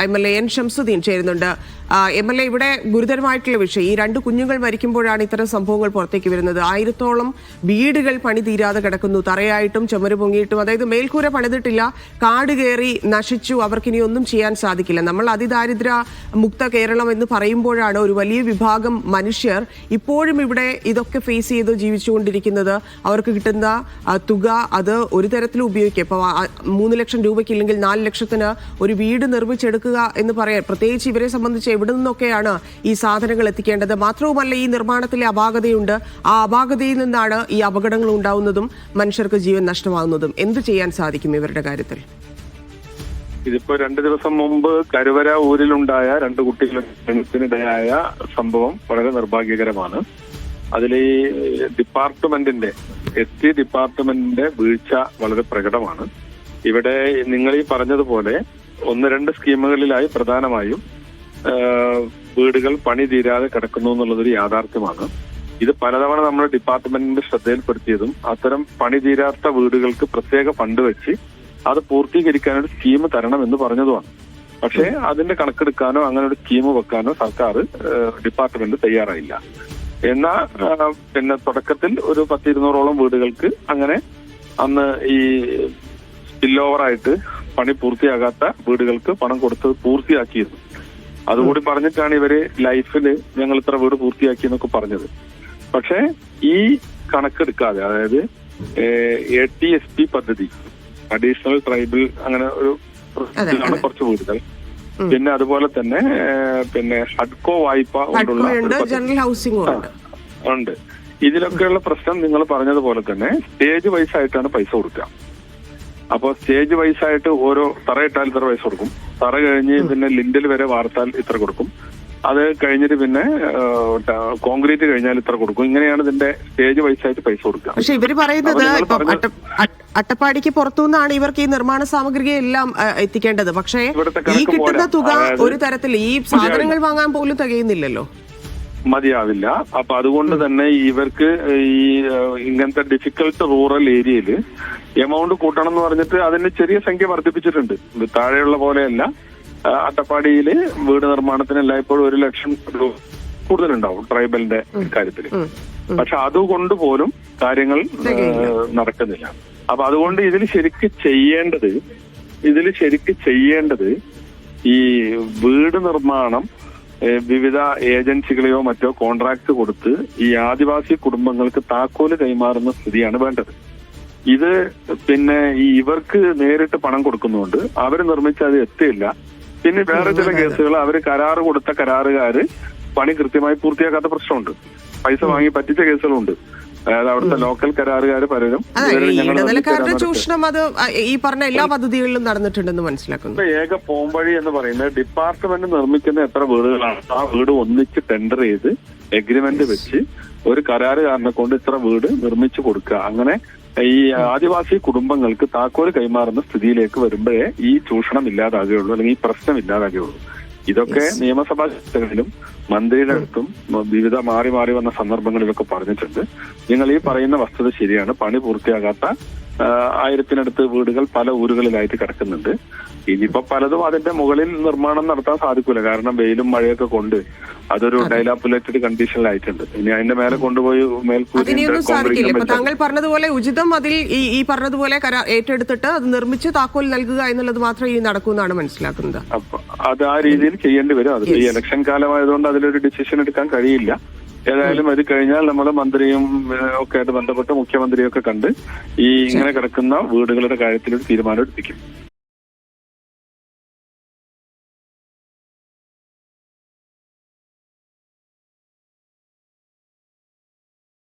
MLA N Shamsuddin ചേരുന്നുണ്ട്. MLA, ഇവിടെ ഗുരുതരമായിട്ടുള്ള വിഷയം, ഈ 2 കുഞ്ഞുങ്ങൾ മരിക്കുമ്പോഴാണ് ഇത്തരം സംഭവങ്ങൾ പുറത്തേക്ക് വരുന്നത്. 1000-ഓളം വീടുകൾ പണി തീരാതെ കിടക്കുന്നു, തറയായിട്ടും ചുമര് പൊങ്ങിയിട്ടും. അതായത് മേൽക്കൂര പണിതിട്ടില്ല, കാട് കയറി നശിച്ചു, അവർക്കിനി ഒന്നും ചെയ്യാൻ സാധിക്കില്ല. നമ്മൾ അതിദാരിദ്ര്യ മുക്ത കേരളം എന്ന് പറയുമ്പോഴാണ് ഒരു വലിയ വിഭാഗം മനുഷ്യർ ഇപ്പോഴും ഇവിടെ ഇതൊക്കെ ഫേസ് ചെയ്ത് ജീവിച്ചുകൊണ്ടിരിക്കുന്നത്. അവർക്ക് കിട്ടുന്ന തുക അത് ഒരു തരത്തിലും ഉപയോഗിക്കുക. ഇപ്പോൾ 3 ലക്ഷം രൂപയ്ക്ക് ഇല്ലെങ്കിൽ 4 ലക്ഷത്തിന് ഒരു വീട് നിർമ്മിച്ചെടുക്കുക എന്ന് പറയാൻ, പ്രത്യേകിച്ച് ഇവരെ സംബന്ധിച്ച് എവിടെ നിന്നൊക്കെയാണ് ഈ സാധനങ്ങൾ എത്തിക്കേണ്ടത്. മാത്രവുമല്ല, ഈ നിർമ്മാണത്തിലെ അപാകതയുണ്ട്. ആ അപാകതയിൽ നിന്നാണ് ഈ അപകടങ്ങൾ ഉണ്ടാവുന്നതും മനുഷ്യർക്ക് ജീവൻ നഷ്ടമാകുന്നതും. എന്ത് ചെയ്യാൻ സാധിക്കും ഇവരുടെ കാര്യത്തിൽ? ഇതിപ്പോ 2 ദിവസം മുമ്പ് കരുവര ഊരിലുണ്ടായ 2 കുട്ടികളിടയായ സംഭവം വളരെ നിർഭാഗ്യകരമാണ്. അതിൽ ഈ ഡിപ്പാർട്ട്മെന്റിന്റെ ST ഡിപ്പാർട്ട്മെന്റിന്റെ വീഴ്ച വളരെ പ്രകടമാണ്. ഇവിടെ നിങ്ങൾ ഈ പറഞ്ഞതുപോലെ 1-2 സ്കീമുകളിലായി പ്രധാനമായും വീടുകൾ പണി തീരാതെ കിടക്കുന്നു എന്നുള്ളതൊരു യാഥാർത്ഥ്യമാണ്. ഇത് പലതവണ നമ്മുടെ ഡിപ്പാർട്ട്മെന്റിന്റെ ശ്രദ്ധയിൽപ്പെടുത്തിയതും അത്തരം പണി തീരാത്ത വീടുകൾക്ക് പ്രത്യേക ഫണ്ട് വെച്ച് അത് പൂർത്തീകരിക്കാനൊരു സ്കീം തരണം എന്ന് പറഞ്ഞതുമാണ്. പക്ഷേ അതിന്റെ കണക്കെടുക്കാനോ അങ്ങനെ ഒരു സ്കീം വെക്കാനോ സർക്കാർ ഡിപ്പാർട്ട്മെന്റ് തയ്യാറായില്ല. എന്നാൽ പിന്നെ തുടക്കത്തിൽ ഒരു 10-200ഓളം വീടുകൾക്ക് അങ്ങനെ അന്ന് ഈ സ്പിൽ ഓവറായിട്ട് പണി പൂർത്തിയാകാത്ത വീടുകൾക്ക് പണം കൊടുത്ത് പൂർത്തിയാക്കിയിരുന്നു. അതുകൂടി പറഞ്ഞിട്ടാണ് ഇവര് ലൈഫിൽ ഞങ്ങൾ ഇത്ര വീട് പൂർത്തിയാക്കി എന്നൊക്കെ പറഞ്ഞത്. പക്ഷെ ഈ കണക്കെടുക്കാതെ, അതായത് ATSP പദ്ധതി, അഡീഷണൽ ട്രൈബൽ, അങ്ങനെ ഒരു കുറച്ച് വീടുകൾ, പിന്നെ അതുപോലെ തന്നെ പിന്നെ ഹഡ്കോ വായ്പ കൊണ്ടുള്ള ഉണ്ട്. ഇതിലൊക്കെയുള്ള പ്രശ്നം നിങ്ങൾ പറഞ്ഞതുപോലെ തന്നെ സ്റ്റേജ് വൈസ് ആയിട്ടാണ് പൈസ കൊടുക്കുക. അപ്പൊ സ്റ്റേജ് വൈസ് ആയിട്ട് ഓരോ തറയിട്ടാൽ ഇത്ര പൈസ കൊടുക്കും, തറ കഴിഞ്ഞ് പിന്നെ ലിൻഡൽ വരെ വാർത്താൽ ഇത്ര കൊടുക്കും, അത് കഴിഞ്ഞിട്ട് പിന്നെ കോൺക്രീറ്റ് കഴിഞ്ഞാൽ ഇത്ര കൊടുക്കും. ഇങ്ങനെയാണ് ഇതിന്റെ സ്റ്റേജ് വൈസ് ആയിട്ട് പൈസ കൊടുക്കുക. പക്ഷെ ഇവര് പറയുന്നത് അട്ടപ്പാടിക്ക് പുറത്തുനിന്നാണ് ഇവർക്ക് ഈ നിർമ്മാണ സാമഗ്രി എല്ലാം എത്തിക്കേണ്ടത്. പക്ഷേ ഈ കിട്ടുന്ന തുക ഒരു തരത്തിൽ ഈ സാധനങ്ങൾ വാങ്ങാൻ പോലും തികയുന്നില്ലല്ലോ, മതിയാവില്ല. അപ്പൊ അതുകൊണ്ട് തന്നെ ഇവർക്ക് ഈ ഇങ്ങനത്തെ ഡിഫിക്കൽട്ട് റൂറൽ ഏരിയയിൽ എമൗണ്ട് കൂട്ടണം എന്ന് പറഞ്ഞിട്ട് അതിന്റെ ചെറിയ സംഖ്യ വർദ്ധിപ്പിച്ചിട്ടുണ്ട്. താഴെയുള്ള പോലെയല്ല, അട്ടപ്പാടിയില് വീട് നിർമ്മാണത്തിന് എല്ലായ്പ്പോഴും 1 ലക്ഷം രൂപ കൂടുതലുണ്ടാവും ട്രൈബലിന്റെ കാര്യത്തിൽ. പക്ഷെ അതുകൊണ്ട് പോലും കാര്യങ്ങൾ നടക്കുന്നില്ല. അപ്പൊ അതുകൊണ്ട് ഇതിൽ ശരിക്ക് ചെയ്യേണ്ടത് ഈ വീട് നിർമ്മാണം വിവിധ ഏജൻസികളെയോ മറ്റോ കോൺട്രാക്ട് കൊടുത്ത് ഈ ആദിവാസി കുടുംബങ്ങൾക്ക് താക്കോല് കൈമാറുന്ന സ്ഥിതിയാണ് വേണ്ടത്. ഇത് പിന്നെ ഇവർക്ക് നേരിട്ട് പണം കൊടുക്കുന്നുണ്ട്, അവർ നിർമ്മിച്ച അത് എത്തിയില്ല. പിന്നെ വേറെ ചില കേസുകൾ അവർ കരാറ് കൊടുത്ത കരാറുകാര് പണി കൃത്യമായി പൂർത്തിയാക്കാത്ത പ്രശ്നമുണ്ട്, പൈസ വാങ്ങി പറ്റിച്ച കേസുകളുണ്ട്. അതായത് അവിടുത്തെ ലോക്കൽ കരാറുകാർ പലരും ചൂഷണം അത് ഈ പറഞ്ഞ എല്ലാ പദ്ധതികളിലും നടന്നിട്ടുണ്ടെന്ന് മനസ്സിലാക്കുന്നു. ഏക പോംവഴി എന്ന് പറയുന്നത് ഡിപ്പാർട്ട്മെന്റ് നിർമ്മിക്കുന്ന എത്ര വീടുകളാണ് ആ വീട് ഒന്നിച്ച് ടെൻഡർ ചെയ്ത് എഗ്രിമെന്റ് വെച്ച് ഒരു കരാറുകാരനെ കൊണ്ട് ഇത്ര വീട് നിർമ്മിച്ചു കൊടുക്കുക. അങ്ങനെ ഈ ആദിവാസി കുടുംബങ്ങൾക്ക് താക്കോല് കൈമാറുന്ന സ്ഥിതിയിലേക്ക് വരുമ്പോഴേ ഈ ചൂഷണം ഇല്ലാതാകുകയുള്ളൂ, അല്ലെങ്കിൽ ഈ പ്രശ്നം ഇല്ലാതാകുകയുള്ളൂ. ഇതൊക്കെ നിയമസഭാ ചർച്ചകളിലും മന്ത്രിയുടെ അടുത്തും വിവിധ മാറി വന്ന സന്ദർഭങ്ങളിലൊക്കെ പറഞ്ഞിട്ടുണ്ട്. നിങ്ങൾ ഈ പറയുന്ന വസ്തുത ശരിയാണ്. പണി പൂർത്തിയാകാത്ത 1000-നടുത്ത് വീടുകൾ പല ഊരുകളിലായിട്ട് കിടക്കുന്നുണ്ട്. ഇനിയിപ്പോ പലതും അതിന്റെ മുകളിൽ നിർമ്മാണം നടത്താൻ സാധിക്കൂല, കാരണം വെയിലും മഴയൊക്കെ കൊണ്ട് അതൊരു ഡൈലാപ്പുലേറ്റഡ് കണ്ടീഷനിലായിട്ടുണ്ട്. ഇനി അതിന്റെ മേലെ കൊണ്ടുപോയി താങ്കൾ പറഞ്ഞതുപോലെ ഉചിതം അതിൽ ഈ പറഞ്ഞതുപോലെ ഏറ്റെടുത്തിട്ട് അത് നിർമ്മിച്ച് താക്കോൽ നൽകുക എന്നുള്ളത് മാത്രമേ ഇനി നടക്കൂന്നാണ് മനസ്സിലാക്കുന്നത്. അപ്പൊ അത് ആ രീതിയിൽ ചെയ്യേണ്ടി വരും. അത് ഈ ഇലക്ഷൻ കാലമായതുകൊണ്ട് അതിലൊരു ഡിസിഷൻ എടുക്കാൻ കഴിയില്ല. ഏതായാലും അത് കഴിഞ്ഞാൽ നമ്മൾ മന്ത്രിയും ഒക്കെ ആയിട്ട് ബന്ധപ്പെട്ട് മുഖ്യമന്ത്രിയൊക്കെ കണ്ട് ഈ ഇങ്ങനെ കിടക്കുന്ന വീടുകളുടെ കാര്യത്തിൽ ഒരു തീരുമാനം എടുപ്പിക്കും.